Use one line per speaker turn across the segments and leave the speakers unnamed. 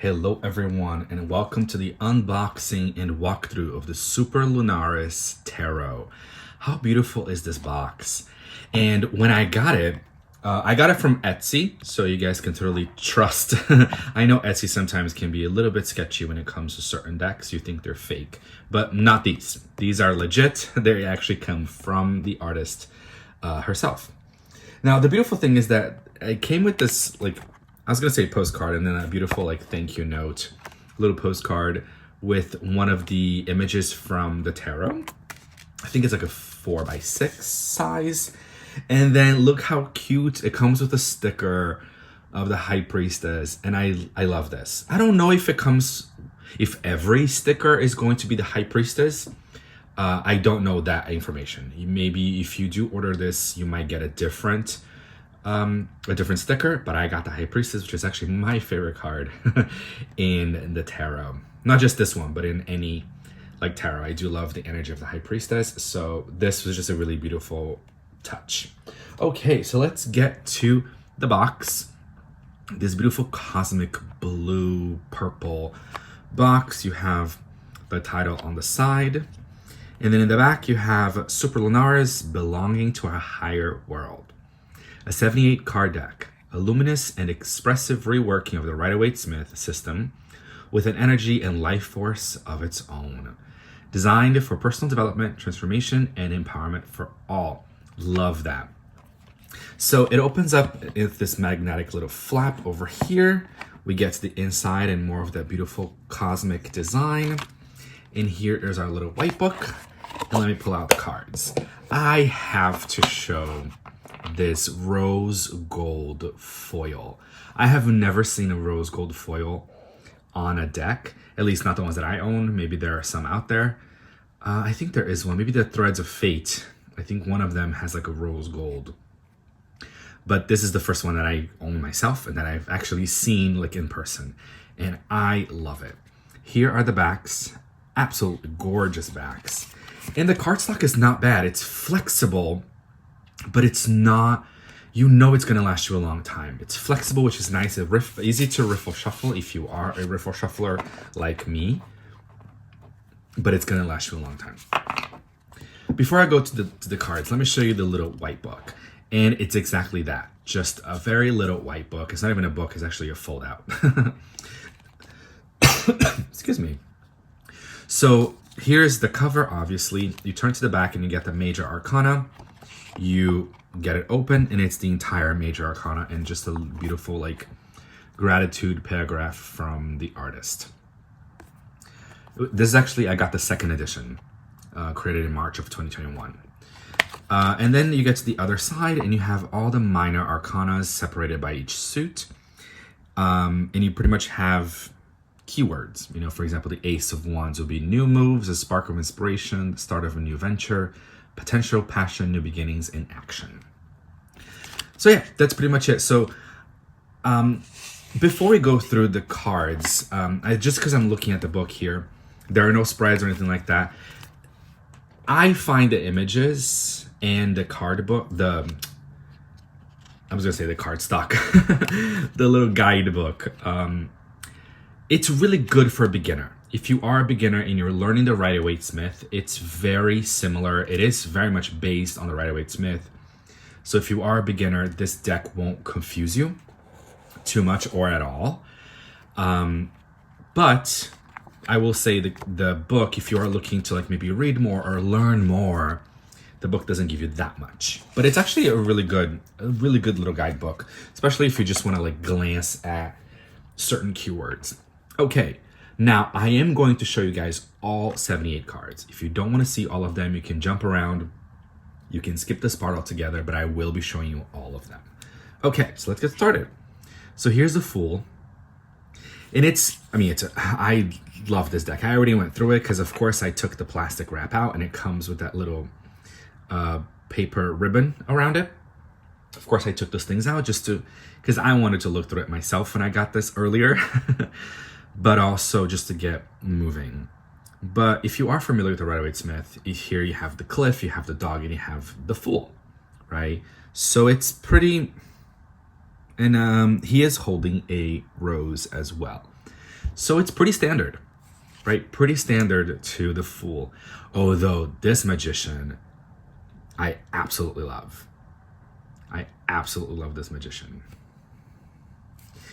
Hello everyone, and welcome to the unboxing and walkthrough of the Superlunaris Tarot. How beautiful is this box? And when I got it from Etsy, so you guys can totally trust. I know Etsy sometimes can be a little bit sketchy when it comes to certain decks. You think they're fake, but not these. These are legit. They actually come from the artist herself. Now, the beautiful thing is that it came with this, I was gonna say postcard, and then a beautiful thank you note, little postcard with one of the images from the tarot. I think it's like a 4x6 size. And then look how cute. It comes with a sticker of the High Priestess. And I love this. I don't know if every sticker is going to be the High Priestess. I don't know that information. Maybe if you do order this, you might get a different sticker, but I got the High Priestess, which is actually my favorite card in the tarot. Not just this one, but in any tarot. I do love the energy of the High Priestess, so this was just a really beautiful touch. Okay, so let's get to the box. This beautiful cosmic blue purple box. You have the title on the side, and then in the back you have Superlunaris, belonging to a higher world. A 78 card deck, a luminous and expressive reworking of the Rider-Waite-Smith system with an energy and life force of its own. Designed for personal development, transformation, and empowerment for all. Love that. So it opens up with this magnetic little flap over here. We get to the inside and more of that beautiful cosmic design. In here is our little white book. And let me pull out the cards. I have to show this rose gold foil. I have never seen a rose gold foil on a deck, at least not the ones that I own. Maybe there are some out there. I think there is one, maybe the Threads of Fate. I think one of them has a rose gold, but this is the first one that I own myself and that I've actually seen in person, and I love it. Here are the backs, absolutely gorgeous backs, and the cardstock is not bad. It's flexible, but it's not, it's going to last you a long time. It's flexible, which is nice. Easy to riffle shuffle if you are a riffle shuffler like me, but it's going to last you a long time. Before I go to the cards, let me show you the little white book. And it's exactly that, just a very little white book. It's not even a book, it's actually a fold out. Excuse me. So here's the cover, obviously. You turn to the back and you get the major arcana. You get it open and it's the entire major arcana and just a beautiful gratitude paragraph from the artist. This is actually, I got the second edition, created in March of 2021. And then you get to the other side and you have all the minor arcanas separated by each suit. And you pretty much have keywords. For example, the Ace of Wands will be new moves, a spark of inspiration, the start of a new venture, potential, passion, new beginnings, and action. So yeah, that's pretty much it. So before we go through the cards, just because I'm looking at the book here, there are no spreads or anything like that. I find the images and the card book, the card stock, the little guidebook, it's really good for a beginner. If you are a beginner and you're learning the Rider-Waite-Smith, it's very similar. It is very much based on the Rider-Waite-Smith. So if you are a beginner, this deck won't confuse you too much or at all. But I will say the book, if you are looking to maybe read more or learn more, the book doesn't give you that much. But it's actually a really good little guidebook, especially if you just want to glance at certain keywords. Okay. Now, I am going to show you guys all 78 cards. If you don't want to see all of them, you can jump around. You can skip this part altogether, but I will be showing you all of them. Okay, so let's get started. So here's the Fool. And I love this deck. I already went through it because, of course, I took the plastic wrap out and it comes with that little paper ribbon around it. Of course, I took those things out because I wanted to look through it myself when I got this earlier. But also just to get moving. But if you are familiar with the Rider-Waite-Smith, here you have the cliff, you have the dog, and you have the Fool, right? So it's pretty, and he is holding a rose as well. So it's pretty standard, right? Pretty standard to the Fool. Although this Magician, I absolutely love. I absolutely love this Magician.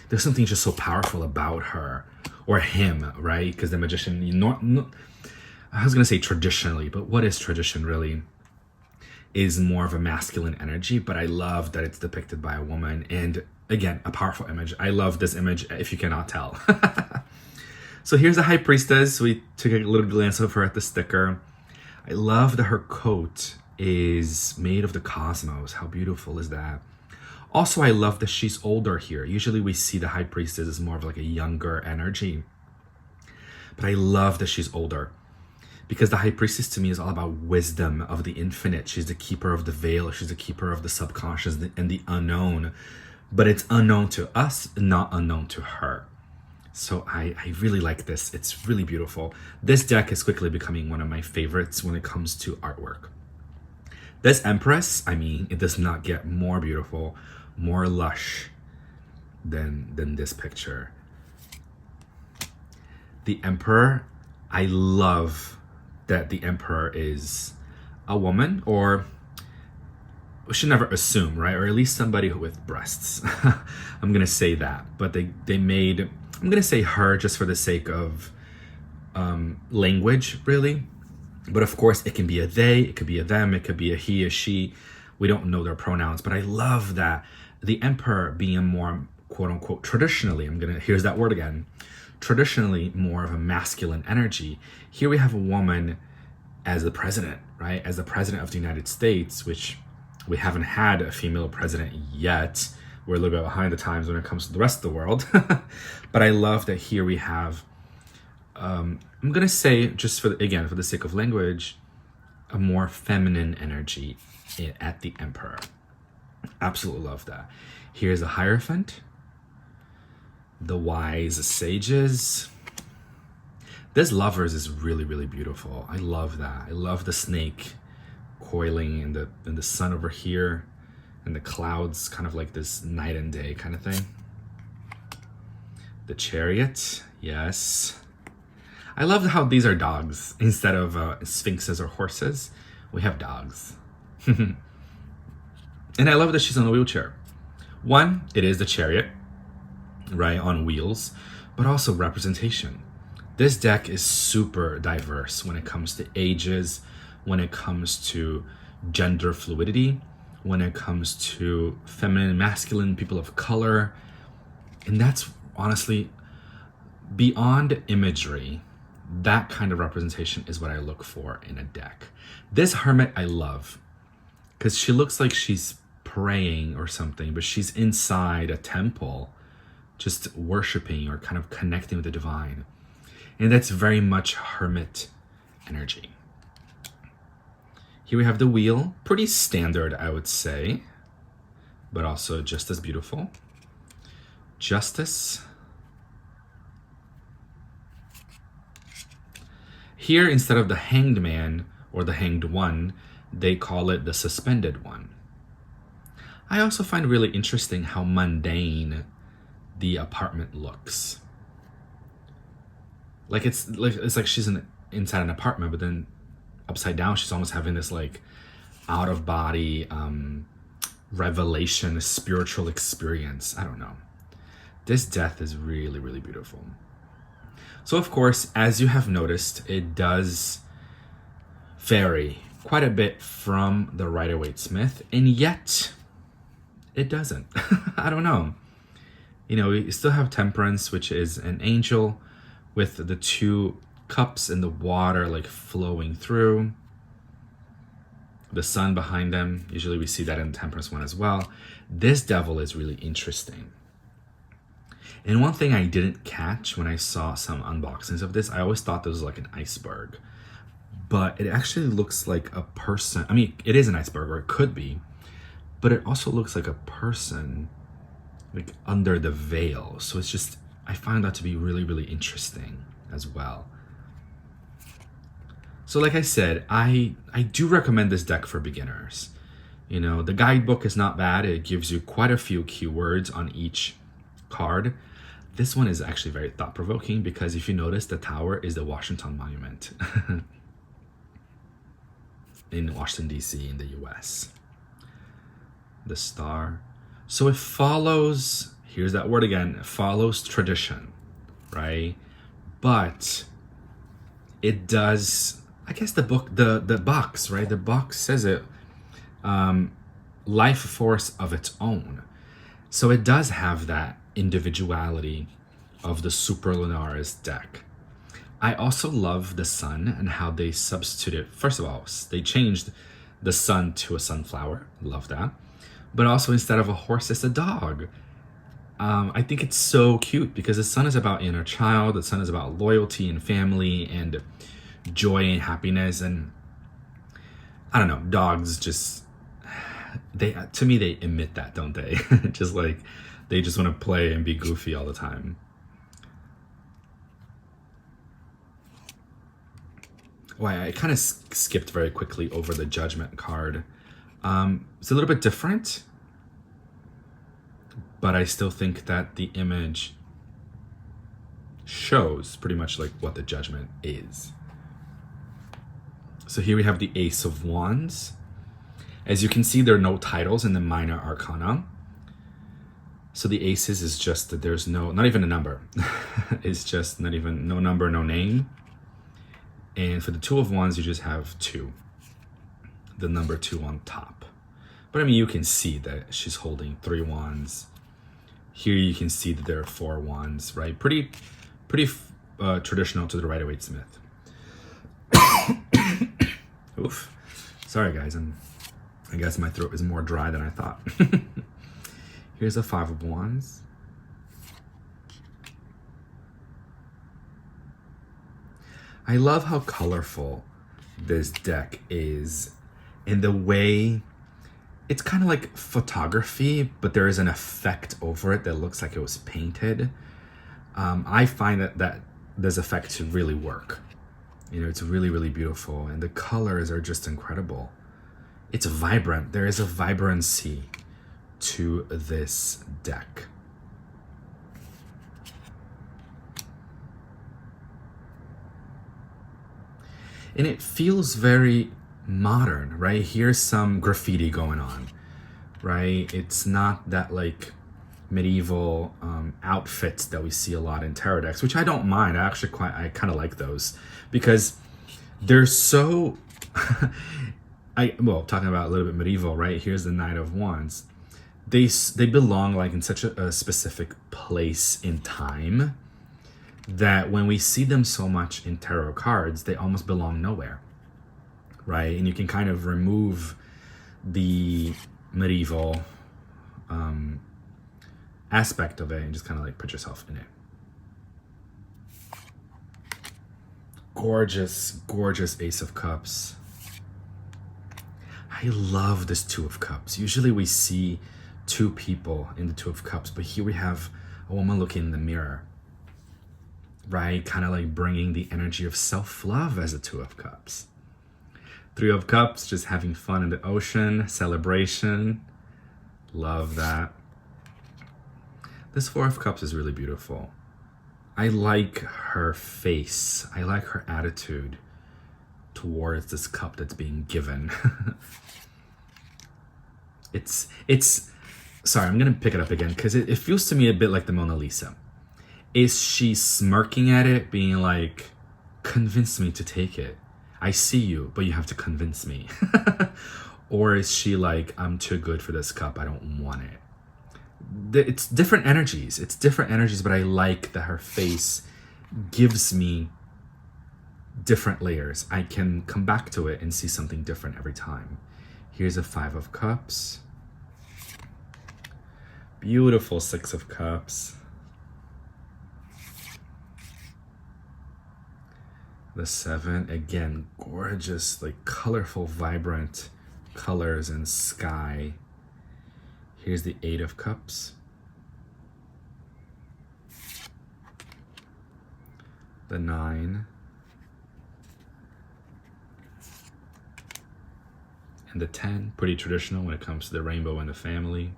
There's something just so powerful about her, or him, right? Because the Magician, I was going to say traditionally, but what is tradition really? Is more of a masculine energy, but I love that it's depicted by a woman. And again, a powerful image. I love this image, if you cannot tell. So here's the High Priestess. We took a little glance of her at the sticker. I love that her coat is made of the cosmos. How beautiful is that? Also, I love that she's older here. Usually we see the High Priestess as more of like a younger energy. But I love that she's older. Because the High Priestess to me is all about wisdom of the infinite. She's the keeper of the veil. She's the keeper of the subconscious and the unknown. But it's unknown to us, not unknown to her. So I really like this. It's really beautiful. This deck is quickly becoming one of my favorites when it comes to artwork. This Empress, I mean, it does not get more beautiful, more lush than this picture. The Emperor, I love that the Emperor is a woman, or we should never assume, right? Or at least somebody with breasts. I'm gonna say that, but they made, I'm gonna say her just for the sake of language, really. But of course, it can be a they, it could be a them, it could be a he, a she. We don't know their pronouns, but I love that the Emperor being more quote unquote traditionally, here's that word again, traditionally more of a masculine energy. Here we have a woman as the president, right? As the president of the United States, which we haven't had a female president yet. We're a little bit behind the times when it comes to the rest of the world. But I love that here we have, I'm going to say, just for the sake of language, a more feminine energy at the Emperor. Absolutely love that. Here's the Hierophant, the wise sages. This Lovers is really, really beautiful. I love that. I love the snake coiling in the sun over here, and the clouds, kind of like this night and day kind of thing. The Chariot, yes. I love how these are dogs instead of sphinxes or horses. We have dogs. And I love that she's on a wheelchair. One, it is the Chariot, right, on wheels, but also representation. This deck is super diverse when it comes to ages, when it comes to gender fluidity, when it comes to feminine, masculine, people of color. And that's honestly, beyond imagery, that kind of representation is what I look for in a deck. This Hermit I love, because she looks like she's praying or something, but she's inside a temple, just worshiping or kind of connecting with the divine. And that's very much Hermit energy. Here we have the Wheel, pretty standard, I would say, but also just as beautiful. Justice. Here, instead of the Hanged Man or the Hanged One, they call it the Suspended One. I also find really interesting how mundane the apartment looks. Like it's like she's inside an apartment, but then upside down, she's almost having this like out of body revelation, a spiritual experience. I don't know. This death is really, really beautiful. So of course, as you have noticed, it does vary quite a bit from the Rider-Waite-Smith, and yet it doesn't. I don't know. You know, we still have Temperance, which is an angel with the two cups in the water like flowing through. The sun behind them. Usually we see that in the Temperance one as well. This Devil is really interesting. And one thing I didn't catch when I saw some unboxings of this, I always thought this was like an iceberg. But it actually looks like a person. I mean, it is an iceberg, or it could be. But it also looks like a person like under the veil. So it's just, I find that to be really, really interesting as well. So like I said, I do recommend this deck for beginners. You know, the guidebook is not bad. It gives you quite a few keywords on each card. This one is actually very thought-provoking because if you notice, the tower is the Washington Monument in Washington, D.C. in the U.S. The star. So it follows, here's that word again, it follows tradition, right? But it does, I guess the box, right? The box says it, life force of its own. So it does have that individuality of the Superlunaris deck. I also love the sun and how they substituted. First of all, they changed the sun to a sunflower. Love that. But also instead of a horse, it's a dog. I think it's so cute because the sun is about inner child. The sun is about loyalty and family and joy and happiness. And I don't know, dogs just, to me, they emit that, don't they? Just like they just want to play and be goofy all the time. Oh, I kind of skipped very quickly over the Judgment card. It's a little bit different, but I still think that the image shows pretty much like what the Judgment is. So here we have the Ace of Wands. As you can see, there are no titles in the minor arcana. So the aces is just that there's not even a number. It's just not even, no number, no name. And for the Two of Wands, you just have 2. The number 2 on top. But I mean, you can see that she's holding 3 wands. Here you can see that there are 4 wands, right? Pretty traditional to the Rider-Waite-Smith. Oof. Sorry, guys. I guess my throat is more dry than I thought. Here's a 5 of Wands. I love how colorful this deck is in the way it's kind of like photography, but there is an effect over it that looks like it was painted. I find that this effect to really work. You know, it's really, really beautiful, and the colors are just incredible. It's vibrant. There is a vibrancy to this deck. And it feels very modern, right? Here's some graffiti going on, right? It's not that like medieval outfits that we see a lot in tarot decks, which I don't mind. I kind of like those because they're so talking about a little bit medieval, right? Here's the Knight of Wands. They belong like in such a specific place in time that when we see them so much in tarot cards, they almost belong nowhere, right? And you can kind of remove the medieval aspect of it and just kind of like put yourself in it. Gorgeous, gorgeous Ace of Cups. I love this Two of Cups. Usually we see 2 people in the Two of Cups, but here we have a woman looking in the mirror, right? Kind of like bringing the energy of self-love as a Two of Cups. 3 of Cups, just having fun in the ocean, celebration. Love that. This 4 of Cups is really beautiful. I like her face. I like her attitude towards this cup that's being given. It's sorry, I'm gonna pick it up again because it feels to me a bit like the Mona Lisa. Is she smirking at it, being like, convince me to take it? I see you, but you have to convince me. Or is she like, I'm too good for this cup, I don't want it? It's different energies. It's different energies, but I like that her face gives me different layers. I can come back to it and see something different every time. Here's a 5 of Cups. Beautiful 6 of Cups. The 7, again, gorgeous, like colorful, vibrant colors and sky. Here's the 8 of Cups. The 9. And the 10, pretty traditional when it comes to the rainbow and the family.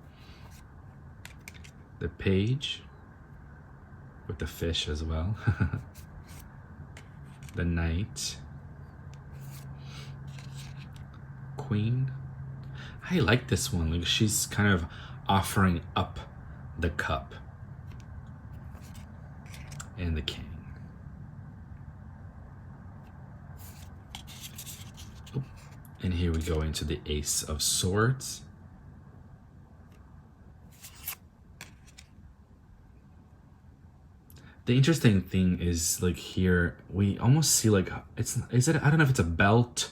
The Page. with the fish as well. The Knight. Queen. I like this one. Like, she's kind of offering up the cup. And the King. Oh. And here we go into the Ace of Swords. The interesting thing is, like, here we almost see like I don't know if it's a belt,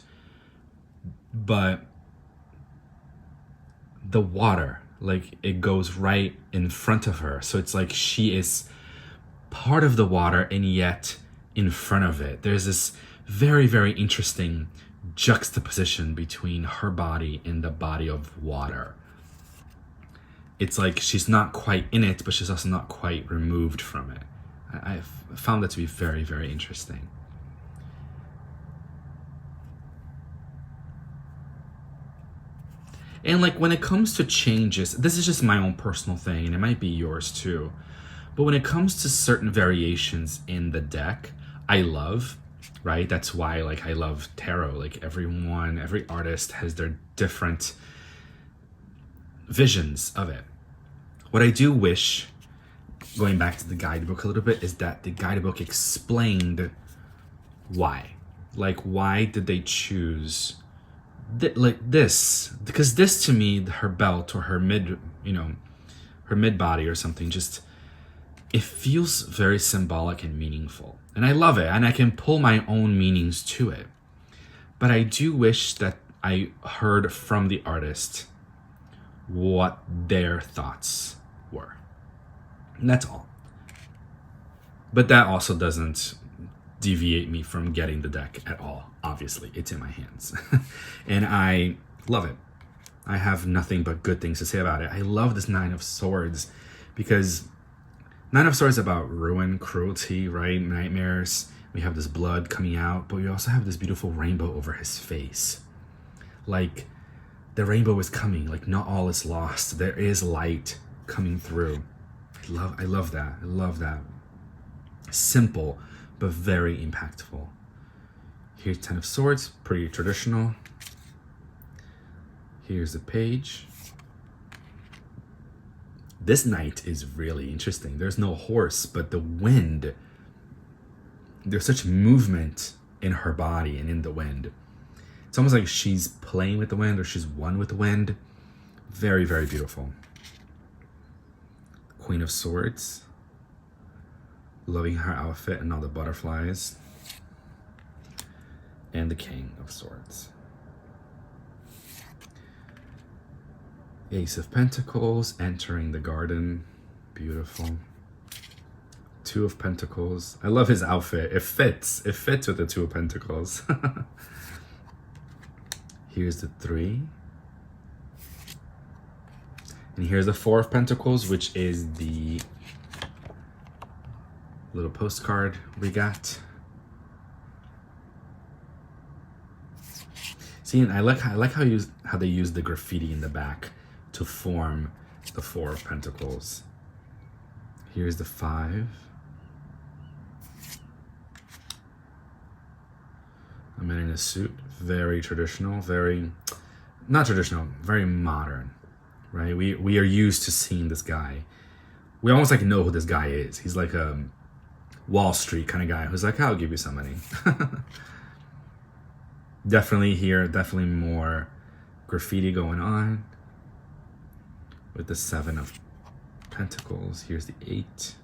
but the water, like, it goes right in front of her, so it's like she is part of the water and yet in front of it. There's this very, very interesting juxtaposition between her body and the body of water. It's like she's not quite in it, but she's also not quite removed from it. I found that to be very, very interesting. And like, when it comes to changes, this is just my own personal thing, and it might be yours too, but when it comes to certain variations in the deck, I love, right? That's why, like, I love tarot. Like, every artist has their different visions of it. What I do wish, going back to the guidebook a little bit, is that the guidebook explained why. Like, why did they choose like this? Because this, to me, her belt or her mid body or something, just, it feels very symbolic and meaningful. And I love it, and I can pull my own meanings to it. But I do wish that I heard from the artist what their thoughts were. And that's all. But that also doesn't deviate me from getting the deck at all. Obviously, it's in my hands. And I love it. I have nothing but good things to say about it. I love this Nine of Swords because Nine of Swords is about ruin, cruelty, right? Nightmares. We have this blood coming out, but we also have this beautiful rainbow over his face. Like, the rainbow is coming. Like, not all is lost. There is light coming through. I love that. I love that. Simple, but very impactful. Here's Ten of Swords, pretty traditional. Here's the page. This Knight is really interesting. There's no horse, but the wind. There's such movement in her body and in the wind. It's almost like she's playing with the wind, or she's one with the wind. Very, very beautiful. Queen of Swords. Loving her outfit and all the butterflies. And the King of Swords. Ace of Pentacles entering the garden. Beautiful. Two of Pentacles. I love his outfit. It fits. It fits with the Two of Pentacles. Here's the 3. And here's the 4 of Pentacles, which is the little postcard we got. See, and I like how they use the graffiti in the back to form the 4 of Pentacles. Here's the 5. A man in a suit, very traditional, very, not traditional, very modern, right? We are used to seeing this guy. We almost like know who this guy is. He's like a Wall Street kind of guy who's like, I'll give you some money. Definitely here, definitely more graffiti going on with the 7 of Pentacles. Here's the 8.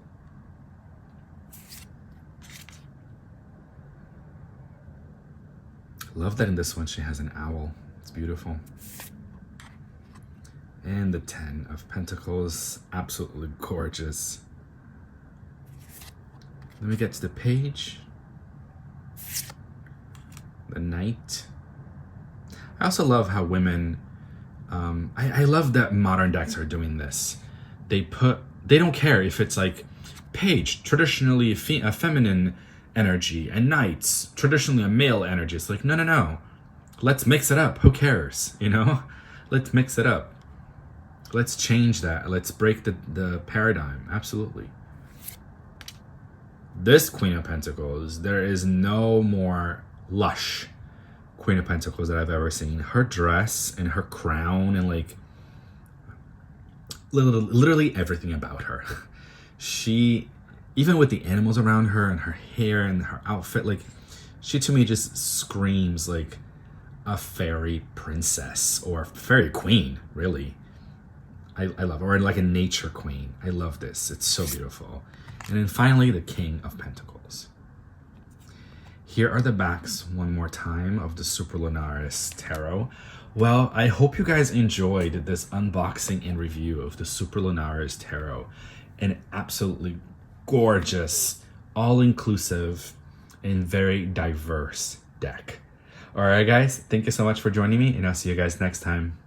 Love that in this one she has an owl. It's beautiful. And the 10 of Pentacles, absolutely gorgeous. Then we get to the page. The Knight. I also love how women, I love that modern decks are doing this. They don't care if it's like page, traditionally a feminine energy, and Knights, traditionally a male energy. It's like, no. Let's mix it up. Who cares? You know? Let's mix it up. Let's change that. Let's break the paradigm. Absolutely. this Queen of Pentacles, there is no more lush Queen of Pentacles that I've ever seen. Her dress and her crown and like literally everything about her. She, even with the animals around her and her hair and her outfit, like she to me just screams like a fairy princess or fairy queen, really. I love her. Or like a nature queen. I love this. It's so beautiful. And then finally, the King of Pentacles. Here are the backs one more time of the Superlunaris Tarot. Well, I hope you guys enjoyed this unboxing and review of the Superlunaris Tarot. An absolutely gorgeous, all-inclusive, and very diverse deck. All right, guys, thank you so much for joining me, and I'll see you guys next time.